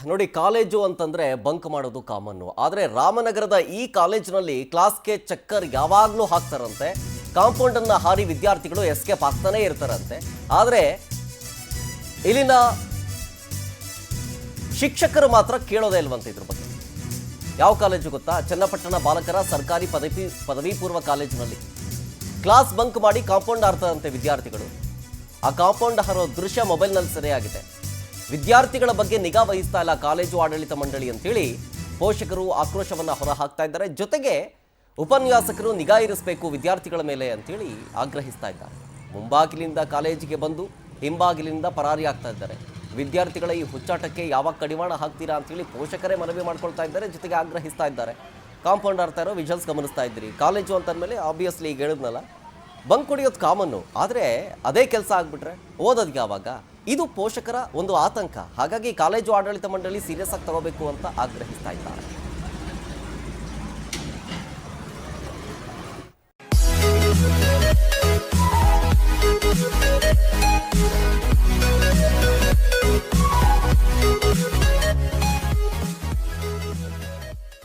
ನೋಡಿ, ಕಾಲೇಜು ಅಂತಂದ್ರೆ ಬಂಕ್ ಮಾಡೋದು ಕಾಮನ್ನು. ಆದರೆ ರಾಮನಗರದ ಈ ಕಾಲೇಜಿನಲ್ಲಿ ಕ್ಲಾಸ್ಗೆ ಚಕ್ಕರ್ ಯಾವಾಗಲೂ ಹಾಕ್ತಾರಂತೆ. ಕಾಂಪೌಂಡ್ ಅನ್ನ ಹಾರಿ ವಿದ್ಯಾರ್ಥಿಗಳು ಎಸ್ಕೇಪ್ ಆಗ್ತಾನೆ ಇರ್ತಾರಂತೆ. ಆದರೆ ಇಲ್ಲಿನ ಶಿಕ್ಷಕರು ಮಾತ್ರ ಕೇಳೋದೇ ಇಲ್ವಂತೆ ಇದ್ರ ಬಗ್ಗೆ. ಯಾವ ಕಾಲೇಜು ಗೊತ್ತಾ? ಚನ್ನಪಟ್ಟಣ ಬಾಲಕರ ಸರ್ಕಾರಿ ಪದವಿ ಪೂರ್ವ ಕಾಲೇಜಿನಲ್ಲಿ ಕ್ಲಾಸ್ ಬಂಕ್ ಮಾಡಿ ಕಾಂಪೌಂಡ್ ಹಾರ್ತಾರಂತೆ ವಿದ್ಯಾರ್ಥಿಗಳು. ಆ ಕಾಂಪೌಂಡ್ ಹಾರೋ ದೃಶ್ಯ ಮೊಬೈಲ್ನಲ್ಲಿ ಸೆರೆಯಾಗಿದೆ. ವಿದ್ಯಾರ್ಥಿಗಳ ಬಗ್ಗೆ ನಿಗಾ ವಹಿಸ್ತಾ ಇಲ್ಲ ಕಾಲೇಜು ಆಡಳಿತ ಮಂಡಳಿ ಅಂತೇಳಿ ಪೋಷಕರು ಆಕ್ರೋಶವನ್ನು ಹೊರಹಾಕ್ತಾ ಇದ್ದಾರೆ. ಜೊತೆಗೆ ಉಪನ್ಯಾಸಕರು ನಿಗಾ ಇರಿಸಬೇಕು ವಿದ್ಯಾರ್ಥಿಗಳ ಮೇಲೆ ಅಂತೇಳಿ ಆಗ್ರಹಿಸ್ತಾ ಇದ್ದಾರೆ. ಮುಂಬಾಗಿಲಿಂದ ಕಾಲೇಜಿಗೆ ಬಂದು ಹಿಂಬಾಗಿಲಿಂದ ಪರಾರಿ ಆಗ್ತಾ ಇದ್ದಾರೆ. ವಿದ್ಯಾರ್ಥಿಗಳ ಈ ಹುಚ್ಚಾಟಕ್ಕೆ ಯಾವಾಗ ಕಡಿವಾಣ ಹಾಕ್ತೀರಾ ಅಂತೇಳಿ ಪೋಷಕರೇ ಮನವಿ ಮಾಡ್ಕೊಳ್ತಾ ಇದ್ದಾರೆ, ಜೊತೆಗೆ ಆಗ್ರಹಿಸ್ತಾ ಇದ್ದಾರೆ. ಕಾಂಪೌಂಡ್ ಆಡ್ತಾ ಇರೋ ವಿಜುವಲ್ಸ್ ಗಮನಿಸ್ತಾ ಇದ್ದೀರಿ. ಕಾಲೇಜು ಅಂತಂದಮೇಲೆ ಆಬ್ವಿಯಸ್ಲಿ ಈಗ ಹೇಳಿದ್ನಲ್ಲ, ಬಂಕ್ ಹೊಡಿಯೋದು ಕಾಮನ್ನು. ಆದರೆ ಅದೇ ಕೆಲಸ ಆಗ್ಬಿಟ್ರೆ ಓದೋದು ಯಾವಾಗ? ಇದು ಪೋಷಕರ ಒಂದು ಆತಂಕ. ಹಾಗಾಗಿ ಕಾಲೇಜು ಆಡಳಿತ ಮಂಡಳಿ ಸೀರಿಯಸ್ ಆಗಿ ತಗೋಬೇಕು ಅಂತ ಆಗ್ರಹಿಸ್ತಾ ಇದ್ದಾರೆ.